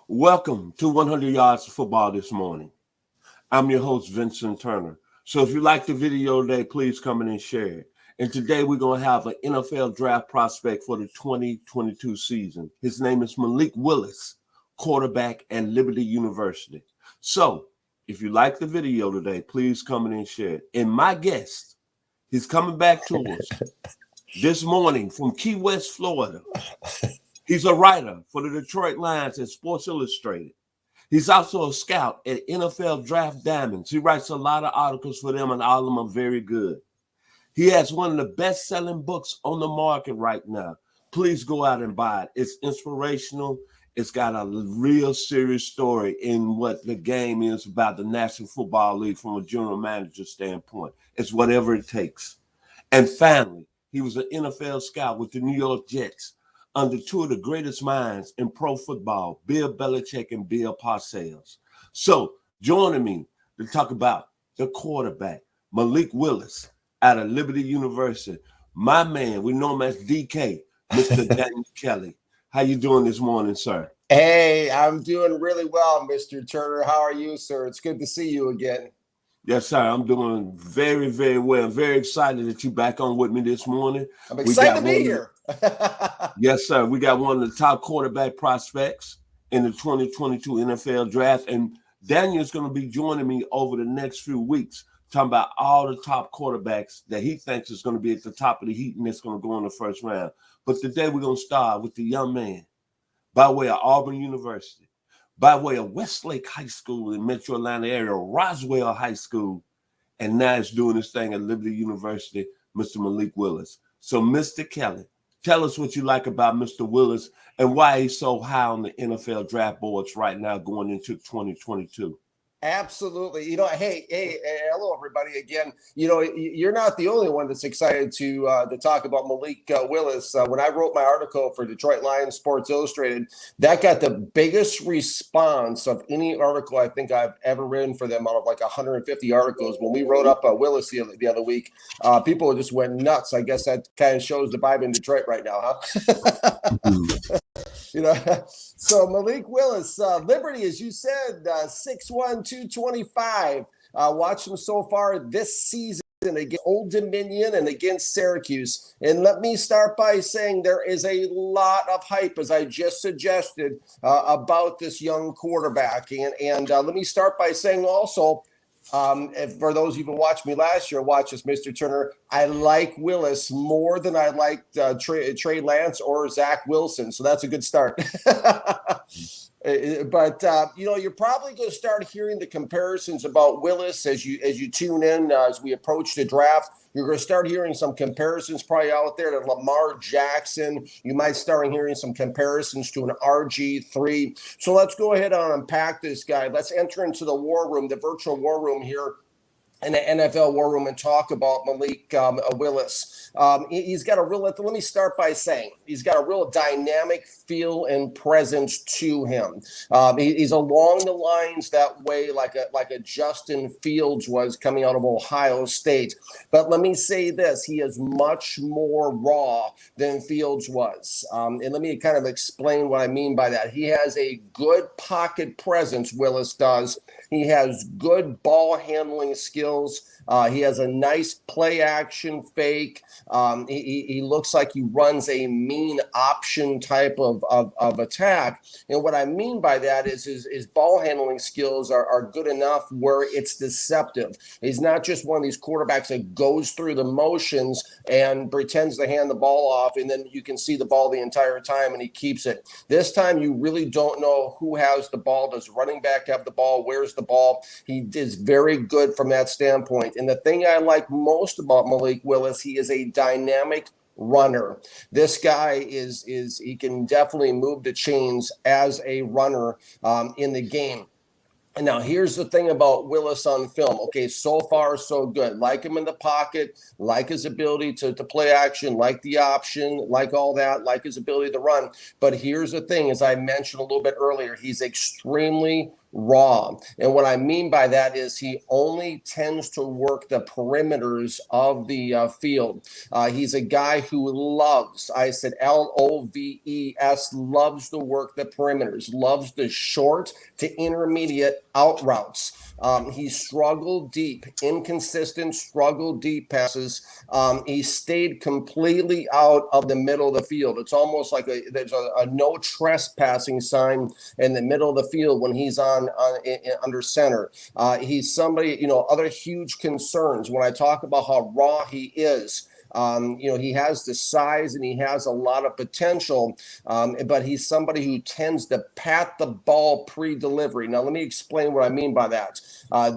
Welcome to 100 Yards of Football this morning. I'm your host, Vincent Turner. So if you like the video today, please come in and share it. And today we're going to have an NFL draft prospect for the 2022 season. His name is Malik Willis, quarterback at Liberty University. So if you like the video today, please come in and share it. And my guest, he's coming back to us this morning from Key West, Florida. He's a writer for the Detroit Lions at Sports Illustrated. He's also a scout at NFL Draft Diamonds. He writes a lot of articles for them, and all of them are very good. He has one of the best-selling books on the market right now. Please go out and buy it. It's inspirational. It's got a real serious story in what the game is about the National Football League from a general manager standpoint. It's whatever it takes. And finally, he was an NFL scout with the New York Jets under two of the greatest minds in pro football, Bill Belichick and Bill Parcells. So joining me to talk about the quarterback, Malik Willis, out of Liberty University. My man, we know him as DK, Mr. Daniel Kelly. How you doing this morning, sir? Hey, I'm doing really well, Mr. Turner. How are you, sir? It's good to see you again. Yes, sir. I'm doing very, very well. I'm very excited that you're back on with me this morning. I'm excited to be here. Yes, sir. We got one of the top quarterback prospects in the 2022 NFL draft. And Daniel's going to be joining me over the next few weeks, talking about all the top quarterbacks that he thinks is going to be at the top of the heat and that's going to go in the first round. But today we're going to start with the young man by way of Auburn University, by way of Westlake High School in Metro Atlanta area, Roswell High School, and now he's doing this thing at Liberty University, Mr. Malik Willis. So, Mr. Kelly, tell us what you like about Mr. Willis and why he's so high on the NFL draft boards right now going into 2022. Absolutely. Hey, hello, everybody. Again, you're not the only one that's excited to talk about Malik Willis. When I wrote my article for Detroit Lions Sports Illustrated, that got the biggest response of any article I think I've ever written for them out of like 150 articles. When we wrote up Willis the other week, people just went nuts. I guess that kind of shows the vibe in Detroit right now, huh? So Malik Willis, Liberty, as you said, 6'1", 225. Watched him so far this season against Old Dominion and against Syracuse. And let me start by saying there is a lot of hype, as I just suggested, about this young quarterback. And let me start by saying also, for those of you who watched me last year, watch this, Mr. Turner, I like Willis more than I liked Trey Lance or Zach Wilson. So that's a good start. But you're probably going to start hearing the comparisons about Willis as you tune in as we approach the draft. You're going to start hearing some comparisons probably out there to Lamar Jackson. You might start hearing some comparisons to an RG3. So let's go ahead and unpack this guy. Let's enter into the war room, the virtual war room here in the NFL war room and talk about Malik Willis. He's got a real, let me start by saying, he's got a real dynamic feel and presence to him. He's along the lines that way like a Justin Fields was coming out of Ohio State. But let me say this, he is much more raw than Fields was. And let me kind of explain what I mean by that. He has a good pocket presence, Willis does. He has good ball handling skills. He has a nice play action fake. He looks like he runs a mean option type of attack. And what I mean by that is his ball handling skills are good enough where it's deceptive. He's not just one of these quarterbacks that goes through the motions and pretends to hand the ball off, and then you can see the ball the entire time and he keeps it. This time you really don't know who has the ball. Does running back have the ball? Where's the ball? He is very good from that standpoint. And the thing I like most about Malik Willis, he is a dynamic runner. This guy is he can definitely move the chains as a runner in the game. And now here's the thing about Willis on film. Okay, so far so good. Like him in the pocket, like his ability to play action, like the option, like all that, like his ability to run. But here's the thing, as I mentioned a little bit earlier, he's extremely raw. And what I mean by that is he only tends to work the perimeters of the field. He's a guy who loves, I said Loves, loves to work the perimeters, loves the short to intermediate out routes. He struggled deep, inconsistent, struggled deep passes. He stayed completely out of the middle of the field. It's almost like there's a no trespassing sign in the middle of the field when he's under center. He's somebody, other huge concerns when I talk about how raw he is. He has the size and he has a lot of potential, but he's somebody who tends to pat the ball pre-delivery. Now, let me explain what I mean by that.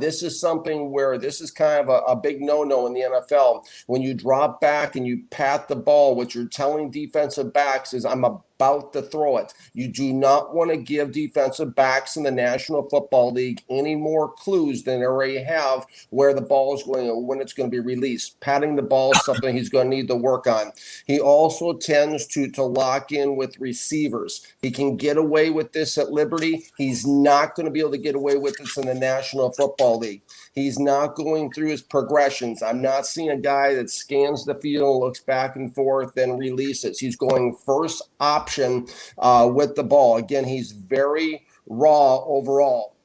This is something where this is kind of a big no-no in the NFL. When you drop back and you pat the ball, what you're telling defensive backs is, I'm about to throw it. You do not want to give defensive backs in the National Football League any more clues than they already have where the ball is going or when it's going to be released. Patting the ball is something he's going to need to work on. He also tends to lock in with receivers. He can get away with this at Liberty. He's not going to be able to get away with this in the National Football League. He's not going through his progressions. I'm not seeing a guy that scans the field, looks back and forth, then releases. He's going first option with the ball. Again, he's very raw overall.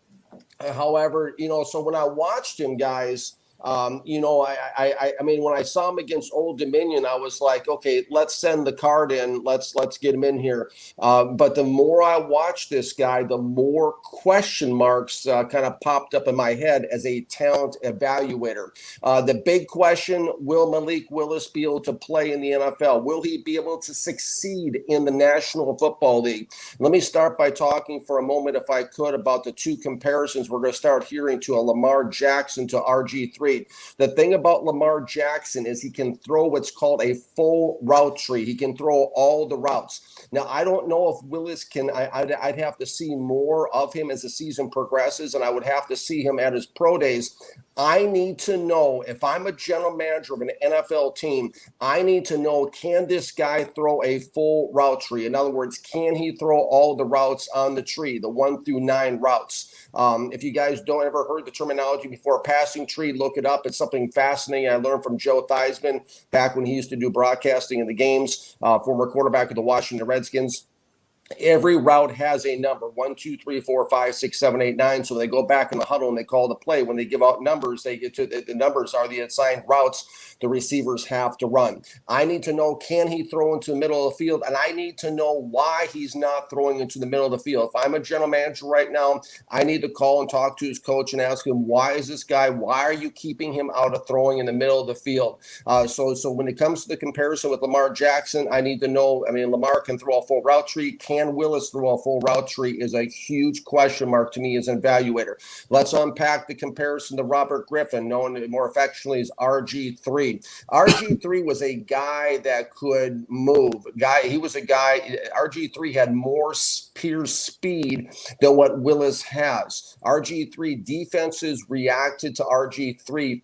However, so when I watched him, guys, I mean, when I saw him against Old Dominion, I was like, okay, let's send the card in. Let's get him in here. But the more I watched this guy, the more question marks kind of popped up in my head as a talent evaluator. The big question, will Malik Willis be able to play in the NFL? Will he be able to succeed in the National Football League? Let me start by talking for a moment, if I could, about the two comparisons we're going to start hearing to a Lamar Jackson to RG3. The thing about Lamar Jackson is he can throw what's called a full route tree. He can throw all the routes. Now, I don't know if Willis can. I'd have to see more of him as the season progresses, and I would have to see him at his pro days. I need to know, if I'm a general manager of an NFL team, I need to know, can this guy throw a full route tree? In other words, can he throw all the routes on the tree, the 1 through 9 routes? If you guys don't ever heard the terminology before, passing tree, look it up. It's something fascinating I learned from Joe Theismann back when he used to do broadcasting in the games, former quarterback of the Washington Redskins. Every route has a number, 1, 2, 3, 4, 5, 6, 7, 8, 9. So they go back in the huddle and they call the play. When they give out numbers, they get to the numbers are the assigned routes the receivers have to run. I need to know, can he throw into the middle of the field? And I need to know why he's not throwing into the middle of the field. If I'm a general manager right now, I need to call and talk to his coach and ask him, why is this guy, why are you keeping him out of throwing in the middle of the field? So when it comes to the comparison with Lamar Jackson, I need to know, I mean, Lamar can throw a full route tree. Can Willis throw a full route tree is a huge question mark to me as an evaluator. Let's unpack the comparison to Robert Griffin, known more affectionately as RG3. RG3 was a guy that could move. RG3 had more pure speed than what Willis has. RG3 defenses reacted to RG3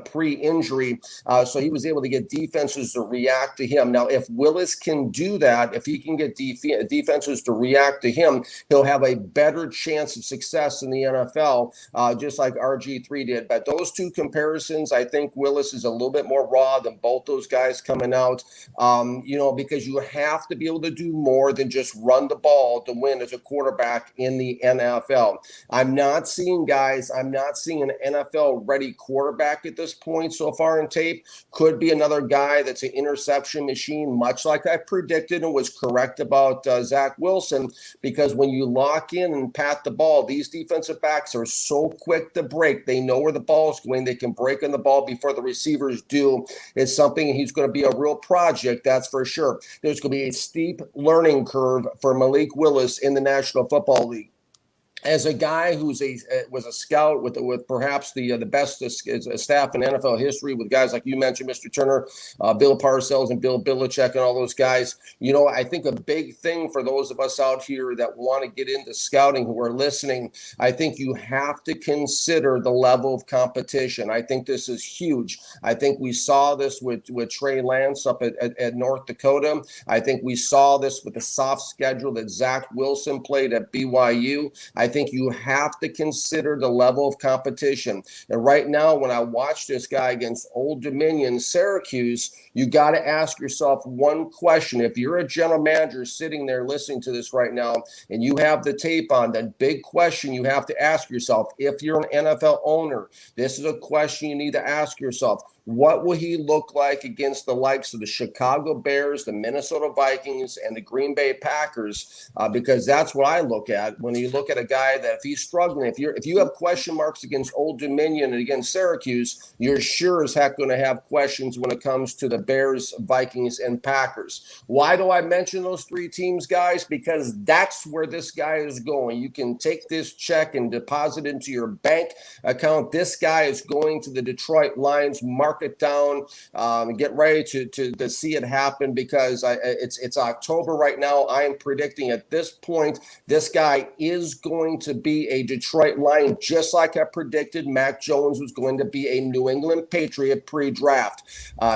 pre-injury, so he was able to get defenses to react to him. Now, if Willis can do that, if he can get defenses to react to him, he'll have a better chance of success in the NFL, just like RG3 did. But those two comparisons, I think Willis is a little bit more raw than both those guys coming out, because you have to be able to do more than just run the ball to win as a quarterback in the NFL. I'm not seeing an NFL-ready quarterback at this point so far in tape. Could be another guy that's an interception machine, much like I predicted and was correct about Zach Wilson, because when you lock in and pat the ball, these defensive backs are so quick to break. They know where the ball is going. They can break on the ball before the receivers do. It's something he's going to be a real project, that's for sure. There's going to be a steep learning curve for Malik Willis in the National Football League. As a guy who's was a scout with perhaps the best staff in NFL history, with guys like you mentioned, Mr. Turner, Bill Parcells, and Bill Belichick, and all those guys, I think a big thing for those of us out here that want to get into scouting who are listening, I think you have to consider the level of competition. I think this is huge. I think we saw this with Trey Lance up at North Dakota. I think we saw this with the soft schedule that Zach Wilson played at BYU. I think you have to consider the level of competition. And right now, when I watch this guy against Old Dominion, Syracuse, you got to ask yourself one question. If you're a general manager sitting there listening to this right now and you have the tape on, the big question you have to ask yourself, if you're an NFL owner, this is a question you need to ask yourself. What will he look like against the likes of the Chicago Bears, the Minnesota Vikings, and the Green Bay Packers? Because that's what I look at when you look at a guy that if he's struggling, if you have question marks against Old Dominion and against Syracuse, you're sure as heck going to have questions when it comes to the Bears, Vikings, and Packers. Why do I mention those three teams, guys? Because that's where this guy is going. You can take this check and deposit into your bank account. This guy is going to the Detroit Lions. Mark it down, get ready to see it happen, because it's October right now. I am predicting at this point this guy is going to be a Detroit Lion, just like I predicted Mac Jones was going to be a New England Patriot pre-draft.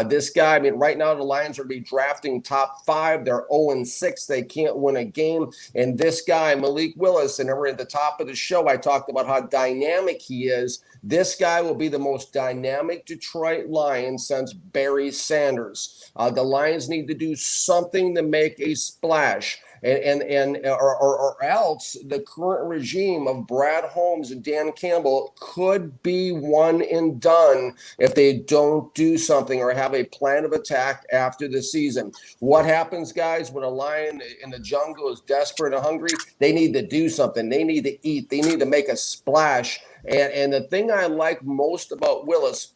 This guy, I mean, right now the Lions are be drafting top 5. They're 0-6. They can't win a game. And this guy, Malik Willis, and we're at the top of the show, I talked about how dynamic he is. This guy will be the most dynamic Detroit Lion since Barry Sanders. The Lions need to do something to make a splash. Or else the current regime of Brad Holmes and Dan Campbell could be one and done if they don't do something or have a plan of attack after the season. What happens, guys, when a lion in the jungle is desperate and hungry? They need to do something. They need to eat. They need to make a splash. And the thing I like most about Willis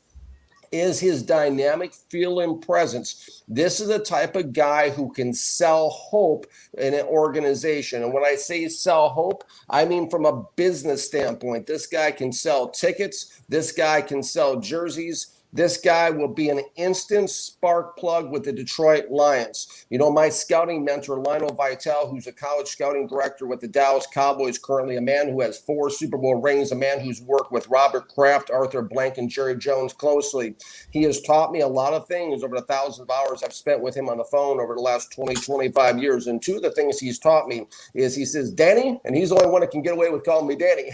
is his dynamic feel and presence. This is the type of guy who can sell hope in an organization. And when I say sell hope, I mean from a business standpoint. This guy can sell tickets. This guy can sell jerseys. This guy will be an instant spark plug with the Detroit Lions. You know, my scouting mentor, Lionel Vitale, who's a college scouting director with the Dallas Cowboys, currently a man who has 4 Super Bowl rings, a man who's worked with Robert Kraft, Arthur Blank, and Jerry Jones closely. He has taught me a lot of things over the thousands of hours I've spent with him on the phone over the last 20, 25 years. And 2 of the things he's taught me is he says, Danny, and he's the only one that can get away with calling me Danny,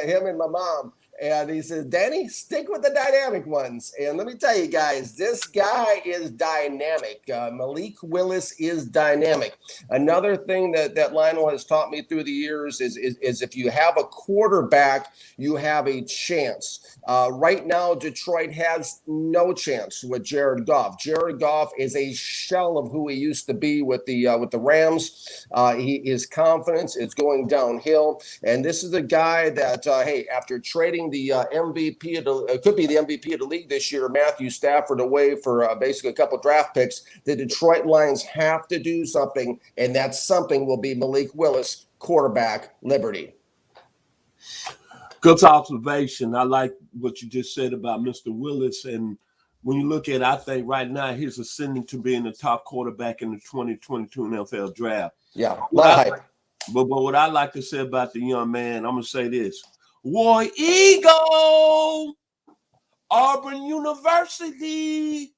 him and my mom. And he says, Danny, stick with the dynamic ones. And let me tell you guys, this guy is dynamic. Malik Willis is dynamic. Another thing that Lionel has taught me through the years is if you have a quarterback, you have a chance. Right now, Detroit has no chance with Jared Goff. Jared Goff is a shell of who he used to be with the Rams. His confidence is going downhill. And this is a guy that, hey, after trading the MVP could be the MVP of the league this year, Matthew Stafford, away for basically a couple draft picks, the Detroit Lions have to do something, and that something will be Malik Willis, quarterback, Liberty. Good observation. I like what you just said about Mr. Willis. And when you look at it, I think right now he's ascending to being the top quarterback in the 2022 NFL draft. Yeah, a lot of hype. But what I like to say about the young man, I'm going to say this. War Eagle, Auburn University.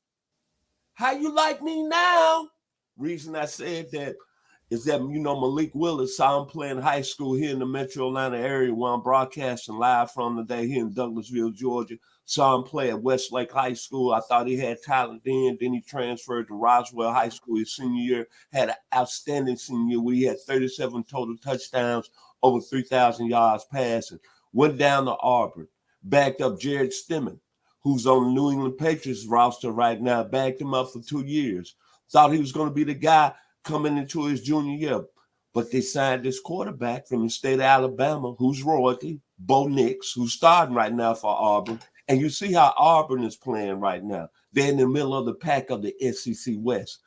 How you like me now? Reason I said that is that, you know, Malik Willis, saw him playing high school here in the Metro Atlanta area where I'm broadcasting live from today here in Douglasville, Georgia. Saw him play at Westlake High School. I thought he had talent then. Then he transferred to Roswell High School his senior year. Had an outstanding senior year where he had 37 total touchdowns, over 3,000 yards passing. Went down to Auburn, backed up Jared Stemmen, who's on the New England Patriots roster right now, backed him up for 2 years. Thought he was going to be the guy coming into his junior year. But they signed this quarterback from the state of Alabama, who's royalty, Bo Nix, who's starting right now for Auburn. And you see how Auburn is playing right now. They're in the middle of the pack of the SEC West.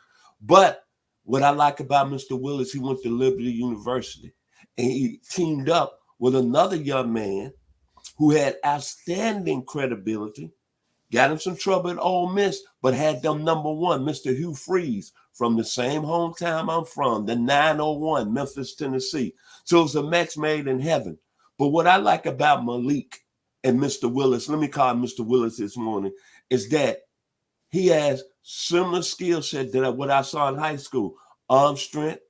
But what I like about Mr. Willis, he went to Liberty University, and he teamed up with another young man who had outstanding credibility, got in some trouble at Ole Miss, but had them number one, Mr. Hugh Freeze, from the same hometown I'm from, the 901, Memphis, Tennessee. So it was a match made in heaven. But what I like about Malik and Mr. Willis, let me call him Mr. Willis this morning, is that he has similar skill set that what I saw in high school. Arm strength,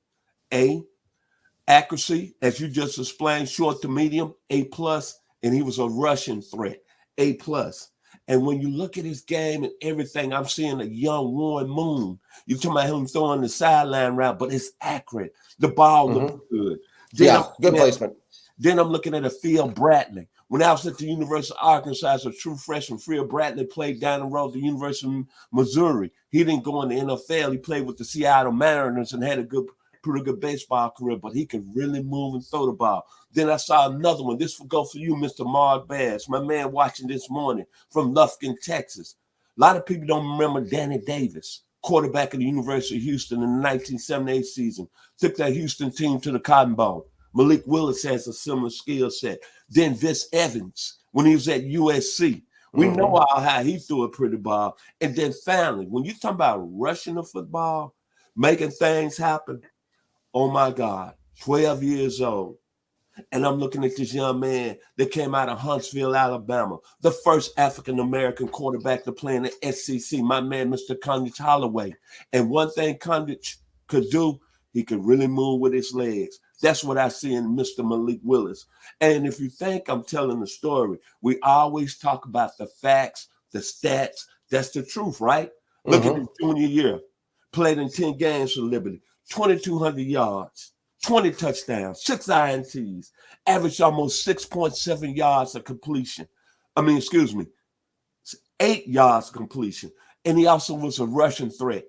Accuracy, as you just explained, short to medium, A plus, and he was a rushing threat, A plus. And when you look at his game and everything, I'm seeing a young Warren Moon. You're talking about him throwing the sideline route, but it's accurate. The ball looks good. Yeah, good placement. Then I'm looking at a Phil Bradley. When I was at the University of Arkansas as a true freshman, Phil Bradley played down the road at the University of Missouri. He didn't go in the NFL. He played with the Seattle Mariners and had a pretty good baseball career, but he could really move and throw the ball. Then I saw another one. This will go for you, Mr. Mark Bass, my man watching this morning from Lufkin, Texas. A lot of people don't remember Danny Davis, quarterback of the University of Houston in the 1978 season. Took that Houston team to the Cotton Bowl. Malik Willis has a similar skill set. Then Vince Evans, when he was at USC, we know how he threw a pretty ball. And then finally, when you talk about rushing the football, making things happen, oh my God, 12 years old. And I'm looking at this young man that came out of Huntsville, Alabama, the first African-American quarterback to play in the SEC, my man, Mr. Condich Holloway. And one thing Condich could do, he could really move with his legs. That's what I see in Mr. Malik Willis. And if you think I'm telling the story, we always talk about the facts, the stats. That's the truth, right? Look at his junior year. Played in 10 games for Liberty, 2,200 yards, 20 touchdowns, 6 INTs, averaged almost 6.7 yards of completion. 8 yards completion. And he also was a rushing threat.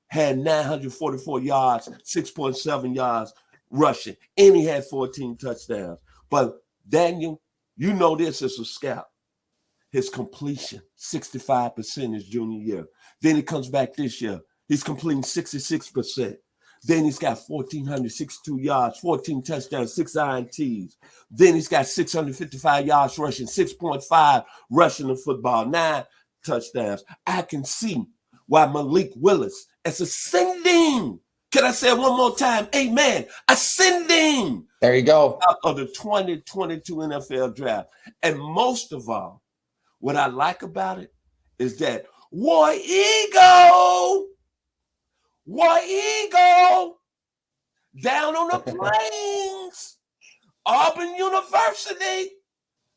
Had 944 yards, 6.7 yards rushing, and he had 14 touchdowns. But Daniel, you know this as a scout. His completion, 65% his junior year. Then he comes back this year. He's completing 66%. Then he's got 1,462 yards, 14 touchdowns, 6 INTs. Then he's got 655 yards rushing, 6.5 rushing the football, 9 touchdowns. I can see why Malik Willis is ascending. Can I say it one more time? Amen. Ascending. There you go. Out of the 2022 NFL draft. And most of all, what I like about it is that War Eagle down on the plains, Auburn University.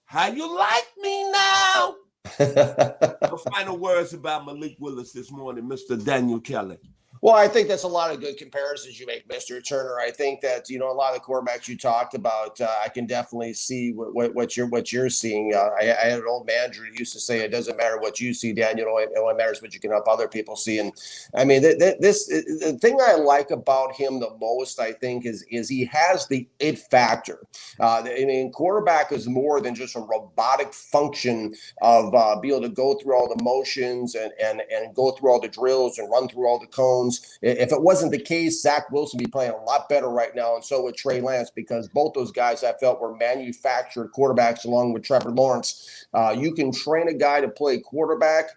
How you like me now? The final words about Malik Willis this morning, Mr. Daniel Kelly. Well, I think that's a lot of good comparisons you make, Mr. Turner. I think that, a lot of the quarterbacks you talked about, I can definitely see what you're seeing. I had an old manager who used to say, it doesn't matter what you see, Daniel. It only matters what you can help other people see. And I mean, the thing I like about him the most, I think, is he has the it factor. Quarterback is more than just a robotic function of be able to go through all the motions and go through all the drills and run through all the cones. If it wasn't the case, Zach Wilson would be playing a lot better right now, and so would Trey Lance, because both those guys I felt were manufactured quarterbacks along with Trevor Lawrence. You can train a guy to play quarterback,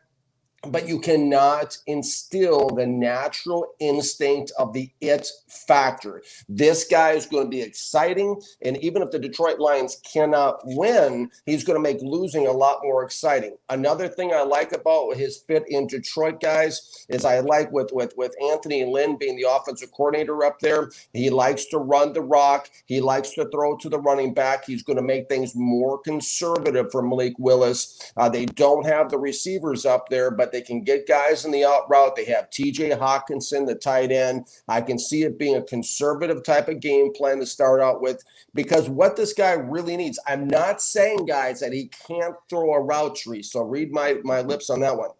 but you cannot instill the natural instinct of the it factor. This guy is going to be exciting, and even if the Detroit Lions cannot win, he's going to make losing a lot more exciting. Another thing I like about his fit in Detroit, guys, is I like with Anthony Lynn being the offensive coordinator up there, he likes to run the rock. He likes to throw to the running back. He's going to make things more conservative for Malik Willis. They don't have the receivers up there, but they can get guys in the out route. They have TJ Hawkinson, the tight end. I can see it being a conservative type of game plan to start out with, because what this guy really needs, I'm not saying, guys, that he can't throw a route tree. So read my lips on that one.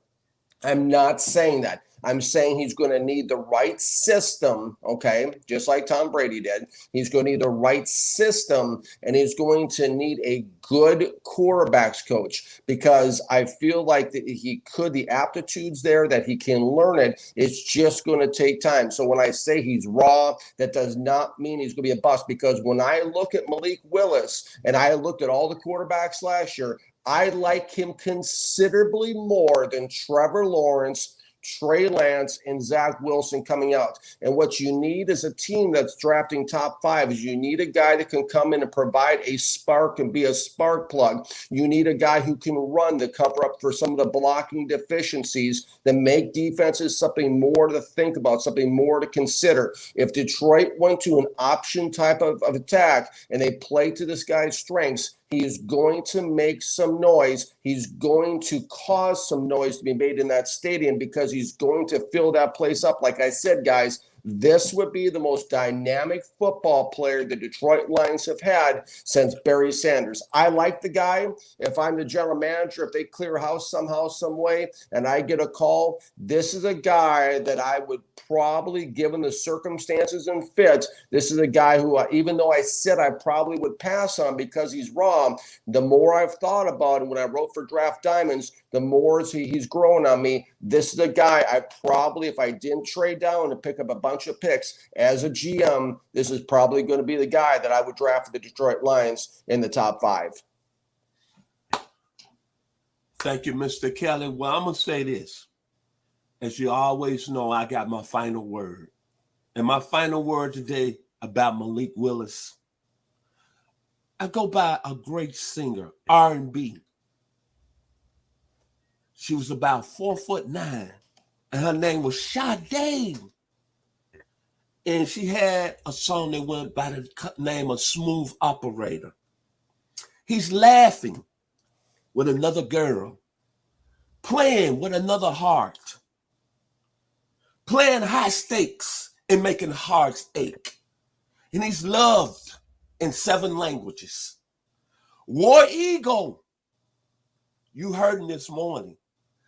I'm not saying that. I'm saying he's going to need the right system, okay, just like Tom Brady did. He's going to need the right system, and he's going to need a good quarterbacks coach, because I feel like that the aptitudes there, that he can learn it. It's just going to take time. So when I say he's raw, that does not mean he's going to be a bust, because when I look at Malik Willis and I looked at all the quarterbacks last year, I like him considerably more than Trevor Lawrence, Trey Lance, and Zach Wilson coming out. And what you need is a team that's drafting top 5 is you need a guy that can come in and provide a spark and be a spark plug. You need a guy who can run to cover up for some of the blocking deficiencies that make defenses something more to think about, something more to consider. If Detroit went to an option type of attack and they play to this guy's strengths, he is going to make some noise. He's going to cause some noise to be made in that stadium because he's going to fill that place up. Like I said, guys, this would be the most dynamic football player the Detroit Lions have had since Barry Sanders. I like the guy. If I'm the general manager, if they clear house somehow, some way, and I get a call, this is a guy that I would probably, given the circumstances and fits, this is a guy who, even though I said I probably would pass on because he's raw, the more I've thought about him when I wrote for Draft Diamonds, the more he's grown on me. This is a guy I probably, if I didn't trade down and pick up a bunch of picks as a GM, this is probably going to be the guy that I would draft for the Detroit Lions in the top 5. Thank you, Mr. Kelly. Well, I'm going to say this. As you always know, I got my final word. And my final word today about Malik Willis. I go by a great singer, R&B. She was about 4'9", and her name was Sade. And she had a song that went by the name of Smooth Operator. He's laughing with another girl, playing with another heart, playing high stakes and making hearts ache. And he's loved in 7 languages. War Eagle, you heard him this morning,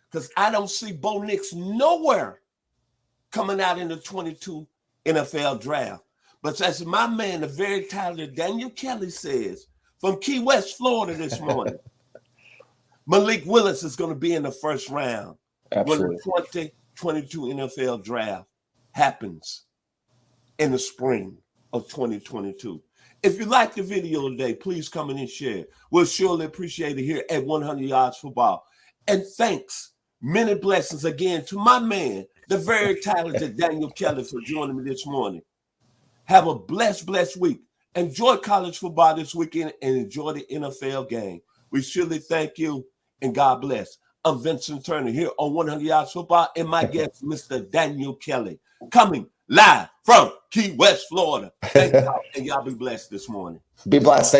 because I don't see Bo Nix nowhere coming out in the 22 NFL draft. But as my man, the very talented Daniel Kelly says, from Key West, Florida this morning, Malik Willis is going to be in the first round. Absolutely. When the 2022 NFL draft happens in the spring of 2022. If you like the video today, please come in and share. We'll surely appreciate it here at 100 Yards Football. And thanks, many blessings again to my man, the very talented Daniel Kelly, for joining me this morning. Have a blessed week. Enjoy college football this weekend and enjoy the NFL game. We surely thank you and God bless. I'm Vincent Turner here on 100 Yards Football and my guest, Mr. Daniel Kelly, coming live from Key West, Florida. Thank y'all, and y'all be blessed this morning. Be blessed.